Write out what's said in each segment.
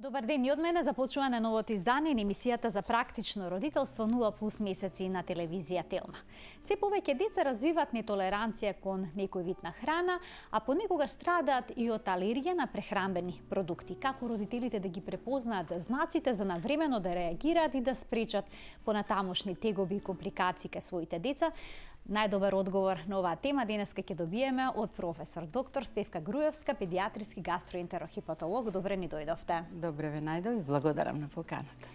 Добар ден и од мене. Започува на новото издание на емисијата за практично родителство 0+ месеци на телевизија Телма. Се повеќе деца развиваат нетолеранција кон некој вид на храна, а понекогаш страдаат и од алергија на прехранбени продукти. Како родителите да ги препознаат знаците за навремено да реагираат и да спречат понатамошни тегоби и компликации кај своите деца? Најдобар одговор на оваа тема денеска ќе добиеме од професор доктор Стефка Груевска, педиатриски гастроентерохепатолог. Добре ни дојдовте. Добре ве најдов и благодарам на поканата.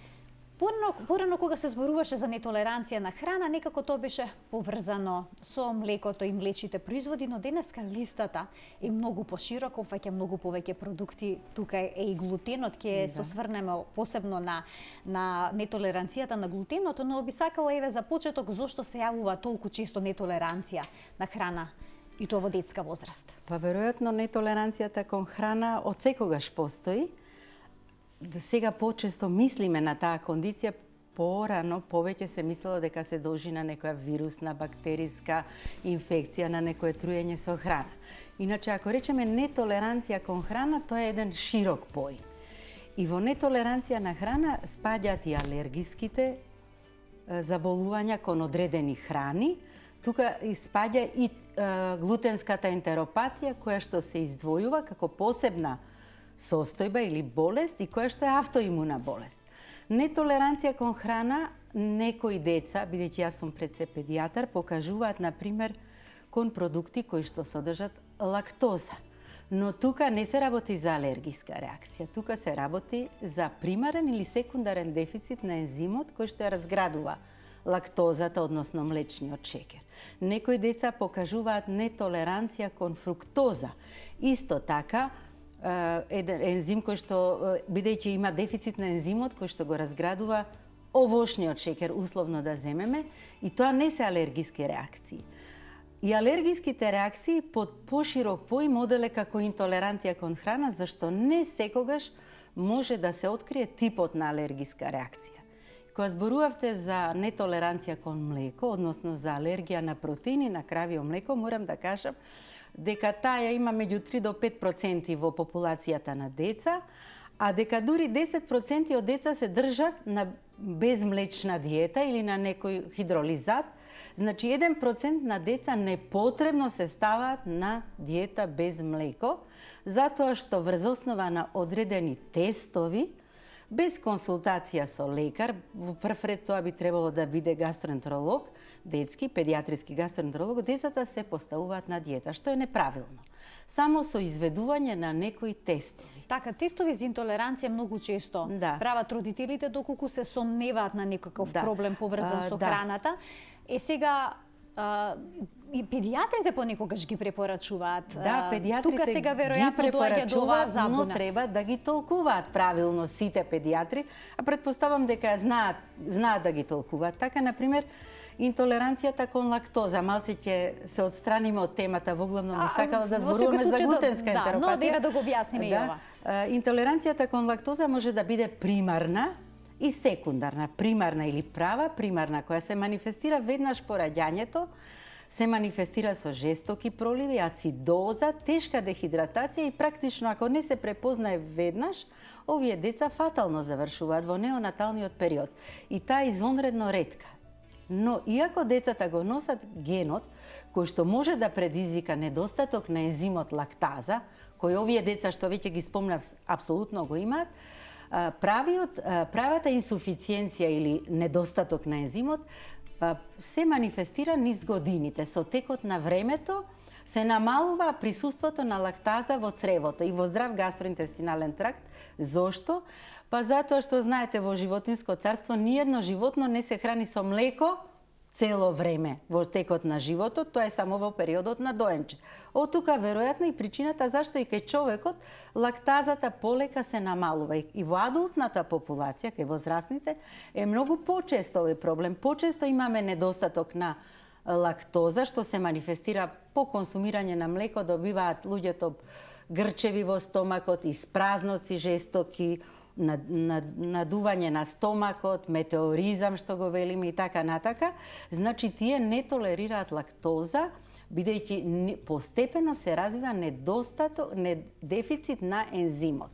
Порано кога се зборуваше за нетолеранција на храна, некако тоа беше поврзано со млекото и млечните производи, но денеска листата е многу поширока, опфаќа многу повеќе продукти. Тука е и глутенот, ќе се осврнеме посебно на нетолеранцијата на глутенот, но би сакала еве за почеток зошто се јавува толку често нетолеранција на храна и тоа во детска возраст. Па веројатно нетолеранцијата кон храна од секогаш постои. До сега почесто мислиме на таа кондиција, порано повеќе се мислело дека се должи на некоја вирусна, бактериска инфекција, на некое труење со храна. Иначе, ако речеме нетолеранција кон храна, тоа е еден широк поим. И во нетолеранција на храна спаѓаат и алергиските заболувања кон одредени храни. Тука спаѓа и глутенската ентеропатија, која што се издвојува како посебна состојба или болест и која што е автоимуна болест. Нетолеранција кон храна, некои деца, бидејќи јас сум пред се педијатар, покажуваат, например, кон продукти кои што содржат лактоза. Но тука не се работи за алергиска реакција, тука се работи за примарен или секундарен дефицит на ензимот кој што ја разградува лактозата, односно млечниот шекер. Некои деца покажуваат нетолеранција кон фруктоза. Исто така, еден ензим кој што, бидејќи има дефицит на ензимот кој што го разградува овошниот шекер, условно да земеме, и тоа не се алергиски реакции. И алергиските реакции под поширок поим оделе како интолеранција кон храна, зашто не секогаш може да се открие типот на алергиска реакција. Кога зборувавте за нетолеранција кон млеко, односно за алергија на протеини на кравио млеко, морам да кажам дека таа има меѓу 3 до 5% во популацијата на деца, а дека дури 10% од деца се држат на безмлечна диета или на некој хидролизат. Значи 1% на деца непотребно се ставаат на диета без млеко, затоа што врз основа на одредени тестови, без консултација со лекар, во прв ред тоа би требало да биде гастроентеролог, детски, педиатриски гастроентеролог, децата се поставуваат на диета, што е неправилно. Само со изведување на некои тестови. Така, тестови за интолеранција многу често прават родителите доколку се сомневаат на некаков проблем поврзан со храната. Сега и педиатрите понекогаш ги препорачуваат. Да, педиатрите тука сега веројатно доаѓа до оваа забуна. Но треба да ги толкуваат правилно сите педиатри, а предпоставам дека знаат да ги толкуваат. Така, например, интолеранцијата кон лактоза, малце ќе се отстраниме од темата, воглавно би сакала да зборуваме за глутенска ентеропатија. Да, но дева да го објасниме и ова. Интолеранцијата кон лактоза може да биде примарна и секундарна. Примарна или права, примарна, која се манифестира веднаш по раѓањето, се манифестира со жестоки проливи, ацидоза, тешка дехидратација и практично, ако не се препознае веднаш, овие деца фатално завршуваат во неонаталниот период. И таа е извонредно ретка. Но, иако децата го носат генот, кој што може да предизвика недостаток на ензимот лактаза, кој овие деца што веќе ги спомнав апсолутно го имаат, правата инсуфициенција или недостаток на ензимот се манифестира низ годините. Со текот на времето се намалува присуството на лактаза во цревото и во здрав гастроинтестинален тракт. Зошто? Па затоа што знаете, во животинско царство ниедно животно не се храни со млеко цело време во текот на животот, тоа е само во периодот на доенче. Од тука веројатно и причината зашто и кај човекот лактазата полека се намалува. И во адултната популација, кај возрастните, е многу почесто овој проблем. Почесто имаме недостаток на лактоза, што се манифестира по консумирање на млеко, добиваат луѓето грчеви во стомакот, испразноци жестоки, надување на стомакот, метеоризам што го велиме и така натака. Значи тие не толерираат лактоза, бидејќи постепено се развива дефицит на ензимот.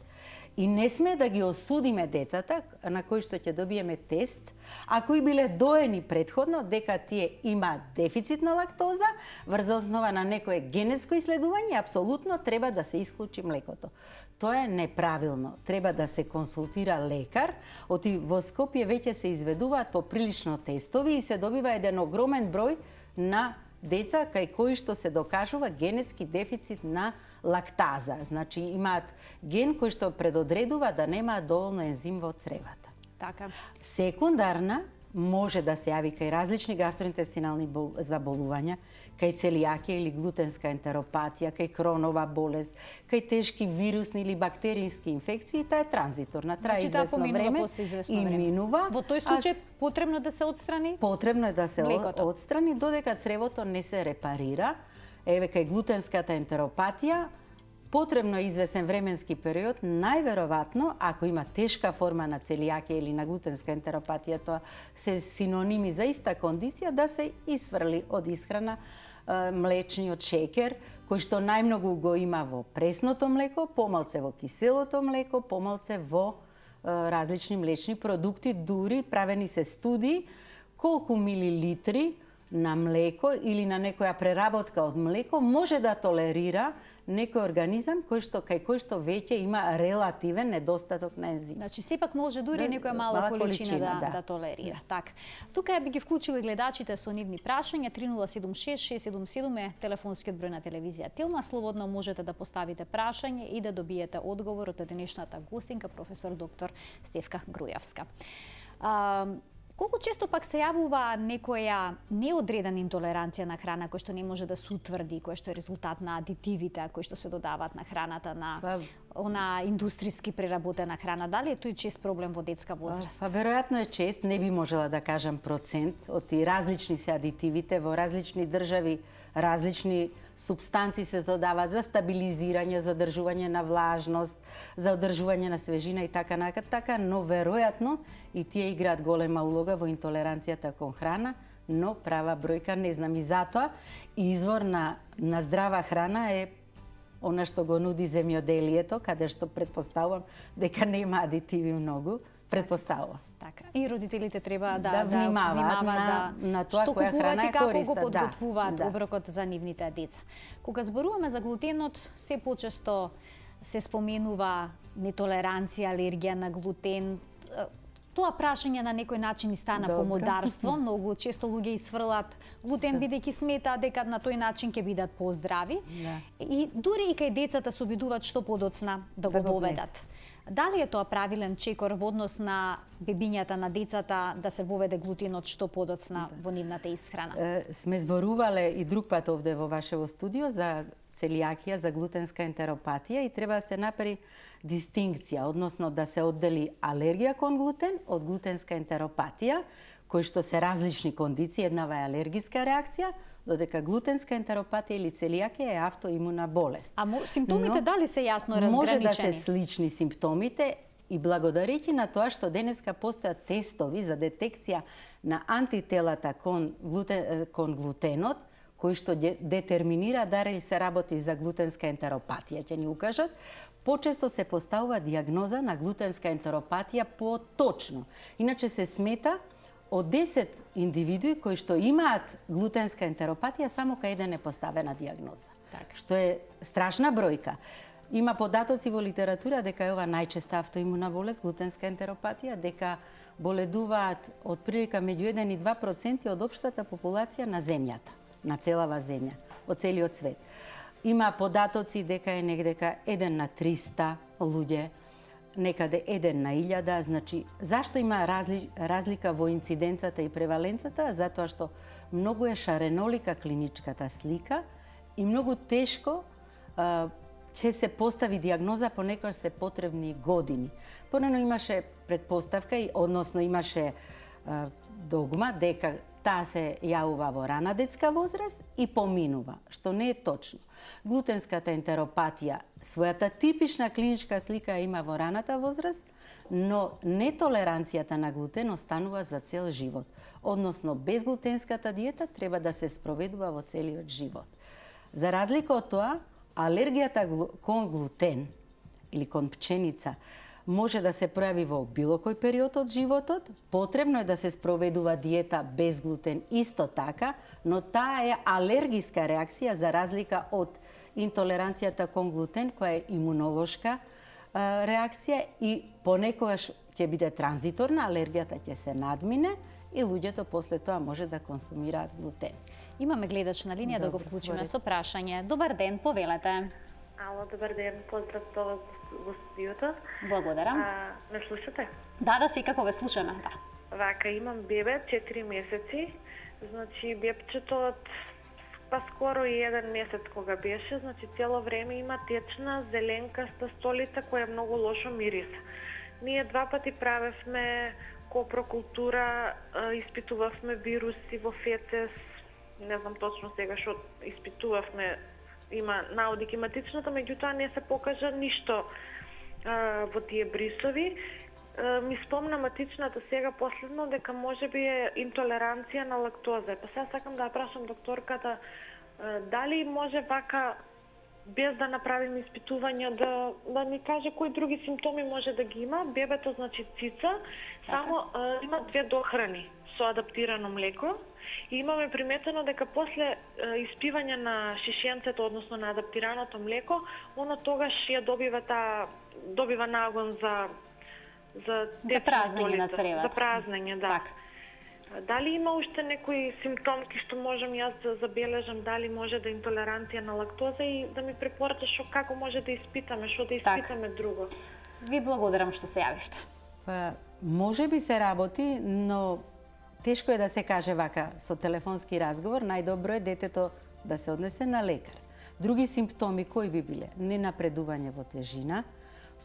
И не сме да ги осудиме децата на кои што ќе добиеме тест, а кои биле доени претходно дека тие имаат дефицит на лактоза, врз основа на некое генетско исследување, апсолутно треба да се исклучи млекото. Тоа е неправилно. Треба да се консултира лекар. Во Скопје веќе се изведуваат поприлично тестови и се добива еден огромен број на деца кај кои што се докажува генетски дефицит на лактаза. Значи имаат ген кој што предодредува да немаат доволно ензим во цревата. Така. Секундарна може да се јави кај различни гастроинтестинални заболувања, кај целијакија или глутенска ентеропатија, кај кронова болест, кај тешки вирусни или бактеријски инфекции, таа е транзиторна, трае известно време и минува. Во тој случај потребно да се отстрани? Потребно е да се отстрани додека цревото не се репарира. Еве кај глутенската ентеропатија потребно е извесен временски период, најверојатно, ако има тешка форма на целијакија или на глутенска ентеропатија, тоа се синоними за иста кондиција, да се исфрли од исхрана млечниот шекер, кој што најмногу го има во пресното млеко, помалце во киселото млеко, помалце во различни млечни продукти, дури правени се студии колку милилитри на млеко или на некоја преработка од млеко може да толерира некој организам кај кој што веќе има релативен недостаток на ензим. Значи сепак може дури некоја мала количина да толерира. Така. Тука би ги вклучили гледачите со нивни прашања. 3076-677 е телефонскиот број на телевизија Телма. Слободно можете да поставите прашање и да добиете одговор од денешната гостинка професор доктор Стефка Грујевска. Колку често пак се јавува некоја неодредена интолеранција на храна која што не може да се утврди, која што е резултат на адитивите кои што се додаваат на храната, на она индустријски преработена храна? Дали е тој чест проблем во детска возраст? Веројатно е чест, не би можела да кажам процент, од и различни се адитивите во различни држави, различни супстанци се додаваат за стабилизирање, за одржување на влажност, за одржување на свежина и така, но веројатно и тие играат голема улога во интолеранцијата кон храна, но права бројка не знам. И затоа извор на здрава храна е она што го нуди земјоделието, каде што предпоставувам дека нема адитиви многу, предпоставува. Така. И родителите треба да внимаваат на тоа која храна е користа. Како го подготвуваат оброкот за нивните деца. Кога зборуваме за глутенот, се почесто се споменува нетолеранција, алергија на глутен. Тоа прашање на некој начин и стана помодарство. Многу често луѓе исфрлат глутен бидејќи сметаат дека на тој начин ќе бидат поздрави. И дури и кај децата се обидуваат што подоцна да го воведат. Дали е тоа правилен чекор во однос на бебињата, на децата, да се воведе глутенот што подоцна во нивната исхрана? Сме зборувале и друг пат овде во вашево студио за целијакија, за глутенска ентеропатија и треба да се направи дистинкција, односно да се оддели алергија кон глутен од глутенска ентеропатија, кои што се различни кондиции, еднава е алергиска реакција, додека глутенска ентеропатија или целијакија е автоимуна болест. А симптомите дали се јасно разграничени? Може да се слични симптомите и благодарејќи на тоа што денеска постојат тестови за детекција на антителата кон глутенот, кои што детерминира дали се работи за глутенска ентеропатија, ќе ни укажат, почесто се поставува диагноза на глутенска ентеропатија поточно. Иначе се смета од 10 индивидуи кои што имаат глутенска ентеропатија, само кај еден е поставена диагноза. Што е страшна бројка. Има податоци во литература дека е ова најчеста автоимуна болест, глутенска ентеропатија, дека боледуваат од прилика меѓу 1 и 2% од општата популација на земјата, на целава земја, од целиот свет. Има податоци дека е негдека 1 на 300 луѓе, некаде 1 на 1000, значи зашто има разлика во инциденцата и преваленцата? Затоа што многу е шаренолика клиничката слика и многу тешко ќе се постави диагноза, понекогаш се потребни години. Порано имаше предпоставка, односно имаше догма дека таа се јавува во рана детска возраст и поминува, што не е точно. Глутенската ентеропатија својата типична клиничка слика има во раната возраст, но нетолеранцијата на глутен останува за цел живот. Односно, безглутенската диета треба да се спроведува во целиот живот. За разлика од тоа, алергијата кон глутен или кон пченица може да се пројави во било кој период од животот. Потребно е да се спроведува диета без глутен исто така, но таа е алергиска реакција за разлика од интолеранцијата кон глутен, која е имунолошка реакција и понекогаш ќе биде транзиторна, алергијата ќе се надмине и луѓето после тоа може да консумираат глутен. Имаме гледач на линија, да го вклучиме со прашање. Добар ден, повелете. Ало, добар ден, поздрав до вас во студиото. Благодарам. Ме слушате? Да, секако ве слушаме, да. Вака, имам бебе, 4 месеци. Значи, бебчето од па скоро и 1 месец кога беше, значи цело време има течна, зеленкаста столица која е многу лошо мириса. Ние 2 пати правевме копрокултура, испитувавме вируси во фецес, не знам точно сега што испитувавме, има наоди хематичната, меѓутоа не се покажа ништо во тие брисови. Ми спомна матичната сега последно дека можеби е интолеранција на лактоза. Па сега сакам да прашам докторката дали може вака без да направиме испитувања да ни каже кои други симптоми може да ги има. Бебето, значи цица, само има 2 дохрани со адаптирано млеко и имаме приметено дека после испивање на шишенцето, односно на адаптираното млеко, оно тогаш ја добива нагон за празнење на цревата. За празнење, да. Так. Дали има уште некои симптомки што можам јас да забележам, дали може да е интолеранција на лактоза и да ми препорачаш како може да испитаме, што да испитаме друго. Ви благодарам што се јавиште. Па, може би се работи, но тешко е да се каже вака со телефонски разговор. Најдобро е детето да се однесе на лекар. Други симптоми кои би биле? Ненапредување во тежина,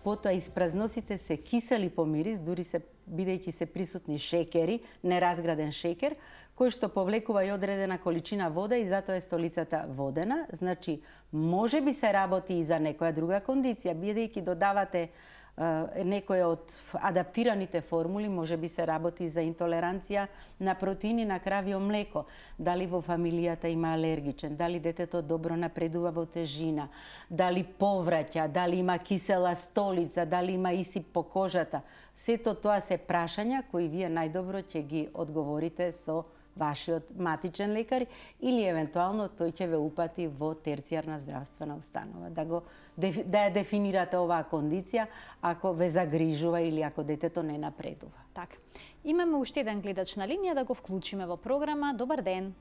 потоа испразноците се кисели по мирис, дури се бидејќи се присутни шекери, неразграден шекер, кој што повлекува и одредена количина вода и затоа е столицата водена. Значи, може би се работи и за некоја друга кондиција, бидејќи додавате некој од адаптираните формули, може би се работи за интолеранција на протеини на кравио млеко. Дали во фамилијата има алергичен, дали детето добро напредува во тежина, дали повраќа, дали има кисела столица, дали има исип по кожата. Сето тоа се прашања кои вие најдобро ќе ги одговорите со вашиот матичен лекар или евентуално тој ќе ве упати во терцијарна здравствена установа. Да ја дефинирате оваа кондиција ако ве загрижува или ако детето не напредува. Така. Имаме уште еден гледач на линија, да го вклучиме во програма. Добар ден.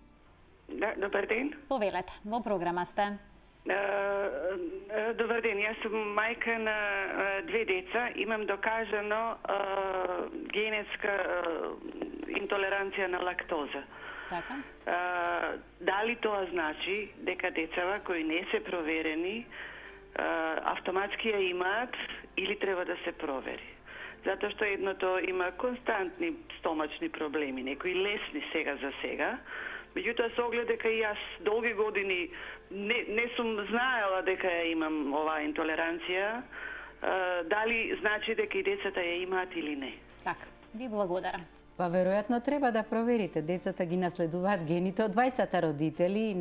Да, добар ден. Повелете, во програма сте. Добар ден, јас сум мајка на 2 деца, имам докажано генетска интолеранција на лактоза. Така. Дали тоа значи дека децава кои не се проверени автоматски ја имаат или треба да се провери? Затоа што едното има константни стомачни проблеми, некои лесни сега за сега, меѓутоа со оглед дека и јас долги години не сум знаела дека ја имам оваа интолеранција, дали значи дека и децата ја имаат или не? Така, ви благодарам. Па веројатно треба да проверите. Децата ги наследуваат гените од двајцата родители и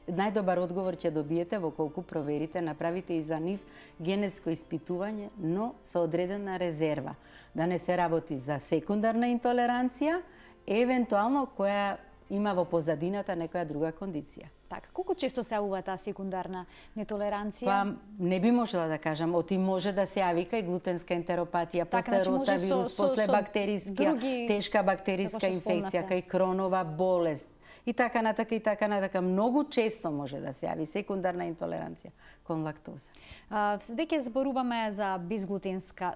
најдобар одговор ќе добиете во колку проверите, направите и за нив генетско испитување, но со одредена резерва. Да не се работи за секундарна интолеранција, евентуално која има во позадината некоја друга кондиција. Така, колку често се јавува таа секундарна нетолеранција? Па не би можела да кажам, оти може да се јави кај глутенска ентеропатија, после ротавирус, после бактериска, тешка бактериска инфекција, кај кронова болест. И така натака, многу често може да се јави секундарна интолеранција кон лактоза. Веќе зборуваме за безглутенска,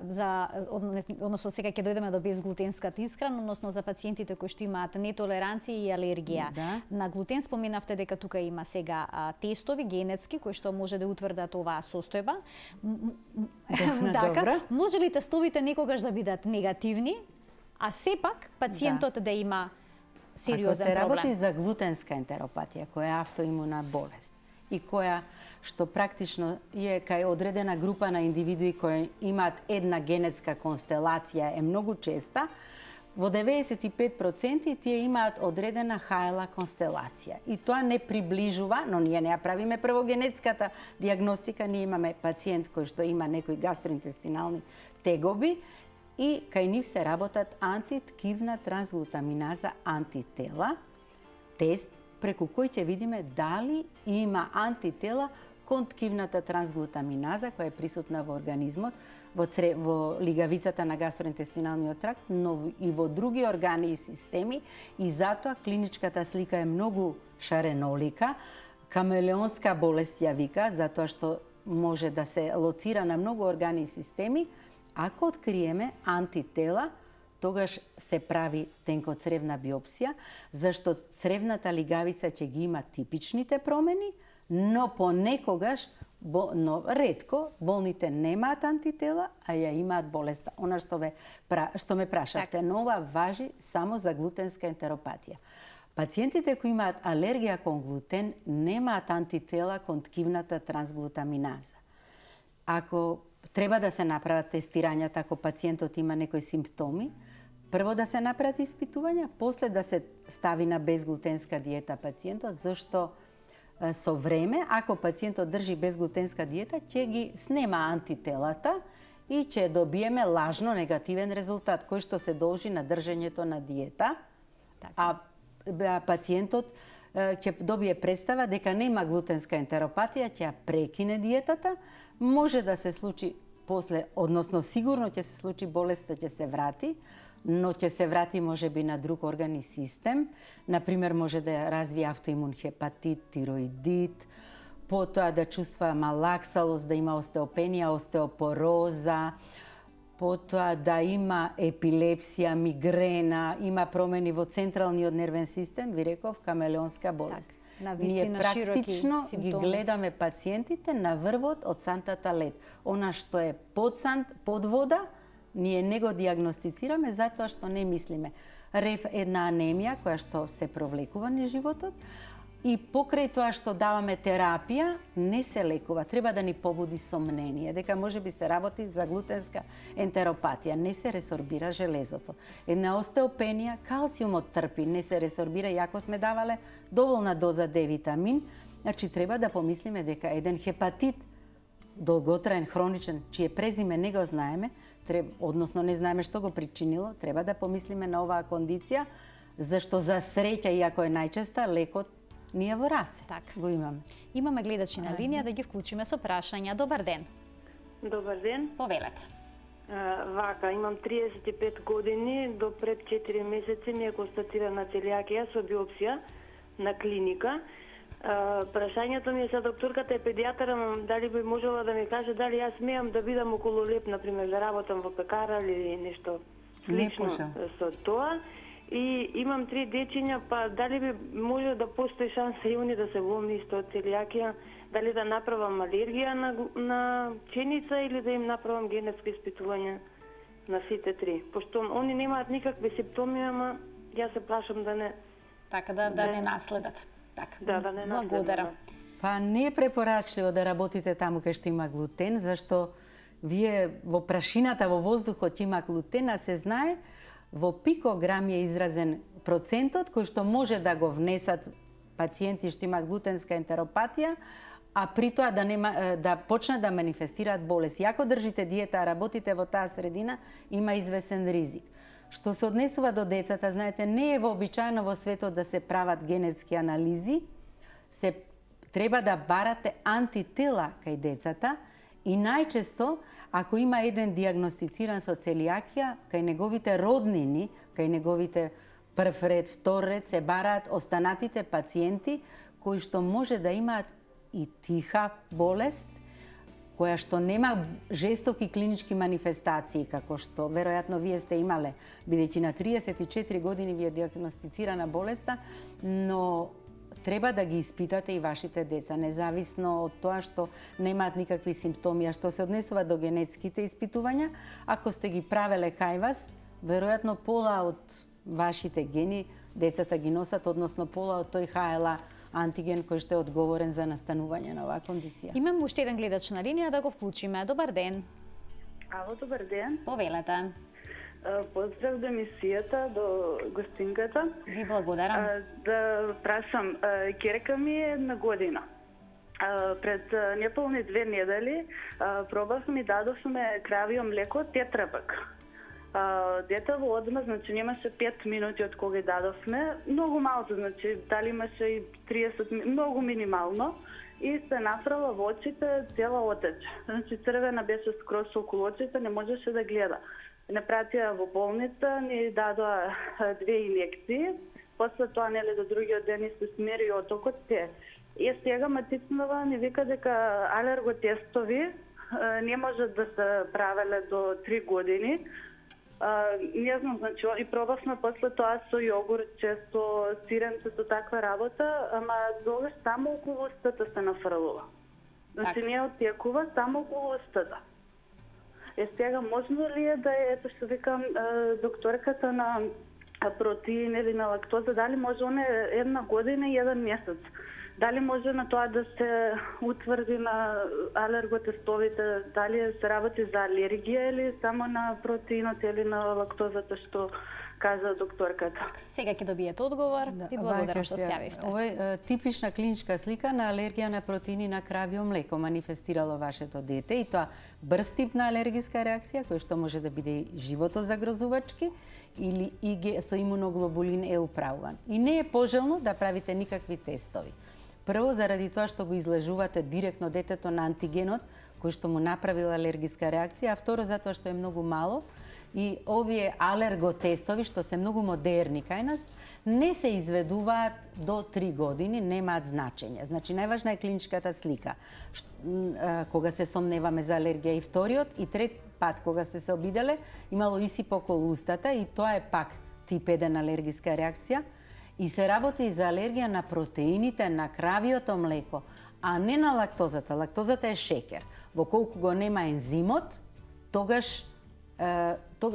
односно сега ќе дојдеме до безглутенската исхрана, односно за пациентите кои што имаат нетолеранција и алергија на глутен. Споменавте дека тука има сега тестови генетски кои што може да утврдат оваа состојба. Може ли тестовите некогаш да бидат негативни, а сепак пациентот да има сериозен проблем? Ако се работи за глутенска ентеропатија, која е автоимуна болест и која што практично е кај одредена група на индивидуи кои имаат една генетска констелација, е многу честа, во 95% тие имаат одредена ХЛА констелација. И тоа не приближува, но ние не ја правиме прво генетската диагностика, ние имаме пациент кој што има некои гастроинтестинални тегоби и кај нив се работат антиткивна трансглутаминаза антитела, тест преку кој ќе видиме дали има антитела кон ткивната трансглутаминаза која е присутна во организмот, во лигавицата на гастроинтестиналниот тракт, но и во други органи и системи, и затоа клиничката слика е многу шаренолика. Камелеонска болест ја вика, затоа што може да се лоцира на многу органи и системи. Ако откриеме антитела, тогаш се прави тенкоцревна биопсија, зашто цревната лигавица ќе ги има типичните промени, но понекогаш, но ретко, болните немаат антитела, а ја имаат болеста. Она што ме прашавте, но ова важи само за глутенска ентеропатија. Пациентите кои имаат алергија кон глутен немаат антитела кон ткивната трансглутаминаза. Ако треба да се направат тестирањата, ако пациентот има некои симптоми, прво да се направат испитувања, после да се стави на безглутенска диета пациентот, зашто со време, ако пациентот држи безглутенска диета, ќе ги снема антителата и ќе добиеме лажно негативен резултат, кој што се должи на држењето на диета, а пациентот ќе добие представа дека нема глутенска ентеропатија, ќе ја прекине диетата, може да се случи после, односно сигурно ќе се случи болеста, ќе се врати, но ќе се врати можеби на друг орган и систем. Например, може да развие автоимун хепатит, тироидит, потоа да чувствува малаксалост, да има остеопенија, остеопороза, потоа да има епилепсија, мигрена, има промени во централниот нервен систем, ви реков, камелеонска болест. Ние практично ги гледаме пациентите на врвот од сантата лед. Она што е под сант, под вода, ние не го диагностицираме затоа што не мислиме. Една анемија која што се провлекува низ животот и покрај тоа што даваме терапија, не се лекува. Треба да ни побуди сомнение дека можеби се работи за глутенска ентеропатија. Не се ресорбира железото. Една остеопенија, калциумот трпи, не се ресорбира, иако сме давале доволна доза Д витамин. Значи треба да помислиме дека еден хепатит долготраен, хроничен, чие презиме не го знаеме, односно не знаеме што го причинило, треба да помислиме на оваа кондиција, зашто за среќа, иако е најчеста, лекот ни е во раце. Го имаме. Имаме гледачи на линија, да ги вклучиме со прашања. Добар ден. Добар ден. Повелете. Вака, имам 35 години, до пред 4 месеци ми е констатирана целијакија со биопсија на клиника. Прашањето ми е за докторката е педијатар, дали би можела да ми каже дали јас смеам да бидам околу леп, например, да работам во пекара или нешто слично со тоа. И имам 3 дечиња, па дали би може да постои шанса и они да се болни исто од целијакија, дали да направам алергија на пченица или да им направам генетски испитувања на сите 3. Пошто они немаат никакви симптоми, ама јас се плашам да не... Така, да не наследат. Да не наследат. Благодарам. Па не е препорачливо да работите таму кај што има глутен, зашто вие во прашината, во воздухот има глутен, а се знае во пикограм е изразен процентот кој што може да го внесат пациенти што имаат глутенска ентеропатија, а при тоа да почнат да манифестираат болест. И ако држите диета, а работите во таа средина, има известен ризик. Што се однесува до децата, знаете, не е вообичаено во светот да се прават генетски анализи, треба да барате антитела кај децата и најчесто, ако има еден диагностициран со целијакија, кај неговите роднини, кај неговите прв ред, втор ред, се бараат останатите пациенти кои што може да имаат и тиха болест, која што нема жестоки клинички манифестации, како што веројатно вие сте имале, бидејќи на 34 години ви е диагностицирана болеста, но треба да ги испитате и вашите деца, независно од тоа што немаат никакви симптоми. А што се однесува до генетските испитувања, ако сте ги правеле кај вас, веројатно пола од вашите гени децата ги носат, односно пола од тој ХЛА антиген кој што е одговорен за настанување на оваа кондиција. Имам уште еден гледач на линија, да го вклучиме. Добар ден. Ало, добар ден. Повелете. Поздрав до емисијата, до гостинката. Ви благодарам. Да прашам, ќерка ми е 1 година. Пред неполни 2 недели пробавме и дадовме кравио млеко тетрапак. Детево одма, значи немаше 5 минути од кога дадовме, многу малку, значи дали имаше и 30 минути, многу минимално, и се нафрала во очите цела отече. Значи црвена беше скроз околу очите, не можеше да гледа. Не пратија во болница, ни дадоа 2 инекции, после тоа нели до другиот ден се смери отокот те. И сега матичнава ни вика дека алерготестови не можат да се правеле до 3 години. Не знам, значи, и пробавме после тоа со јогурче, со сиренце, со таква работа, ама тогаш само околу устата се нафрлува. Значи не отекува, само околу устата. Сега можно ли е да е, ето што викам, докторката на протеин или на лактоза, дали може она 1 година и 1 месец? Дали може на тоа да се утврди на алерготестовите, дали се работи за алергија или само на протеинот или на лактозата што кажа докторката? Сега ќе добиете одговор. Ви благодарам што се јавивте. Ова е типична клиничка слика на алергија на протеини на кравио млеко манифестирало вашето дете, и тоа брз тип на алергиска реакција која што може да биде животозагрозувачки или со имуноглобулин Е управуван. И не е пожелно да правите никакви тестови. Прво, заради тоа што го излажувате директно детето на антигенот кој што му направила алергиска реакција, а второ, затоа што е многу мало и овие алерготестови, што се многу модерни кај нас, не се изведуваат до 3 години, немаат значење. Значи, најважна е клиничката слика. Кога се сомневаме за алергија, и вториот, и трет пат кога сте се обиделе, имало исип околу устата, и тоа е пак тип 1 алергиска реакција. И се работи за алергија на протеините на кравиото млеко, а не на лактозата. Лактозата е шекер. Во колку го нема ензимот, тогаш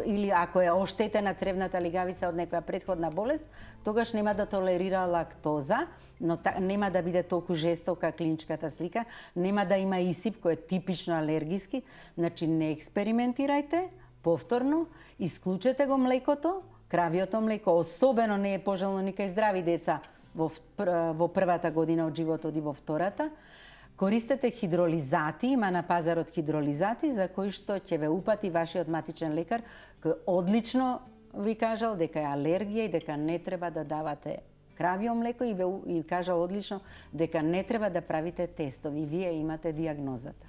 или ако е оштетена цревната лигавица од некоја претходна болест, тогаш нема да толерира лактоза, но нема да биде толку жестока клиничката слика, нема да има исип кој е типично алергиски. Значи не експериментирајте повторно, исклучете го млекото. Кравиото млеко особено не е пожелно ни кај здрави деца во првата година од животот и во втората. Користете хидролизати, има на пазарот хидролизати за кои што ќе ве упати вашиот матичен лекар, кој одлично ви кажал дека е алергија и дека не треба да давате кравио млеко, и ви кажал одлично дека не треба да правите тестови. Вие имате диагнозата.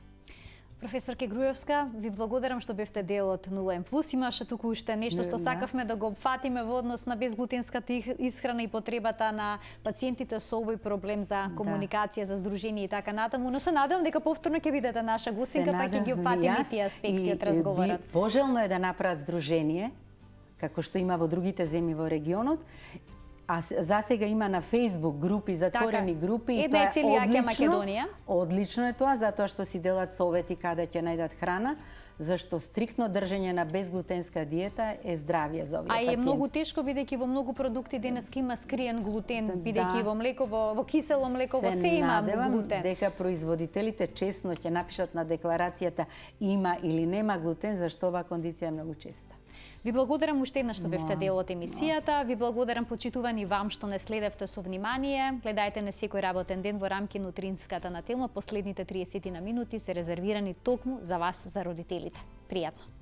Професорке Груевска, ви благодарам што бевте дел од 0М+. Имаше туку уште нешто што сакавме да го фатиме во однос на безглутенската исхрана и потребата на пациентите со овој проблем за комуникација, за здружение и така натаму, но се надевам дека повторно ќе бидете наша гостинка, па ќе ги опфатиме тие аспекти од разговорот. Пожелно е да направат здружение, како што има во другите земји во регионот. А засега има на Facebook групи, затворени групи, и тоа е одлично. Одлично е тоа, затоа што си делат совети каде ќе најдат храна, зашто стриктно држење на безглутенска диета е здравје за овие пациенти. А е многу тешко, бидејќи во многу продукти денеска има скриен глутен, бидејќи во млеко, во кисело млеко, во се има глутен. Дека производителите честно ќе напишат на декларацијата има или нема глутен, зашто оваа кондиција е многу честа. Ви благодарам уште еднаш што бевте дел од емисијата. Ви благодарам, почитувани вам, што не следевте со внимание. Гледајте не секој работен ден во рамки на утринската на Телма. Последните 30 минути се резервирани токму за вас, за родителите. Пријатно!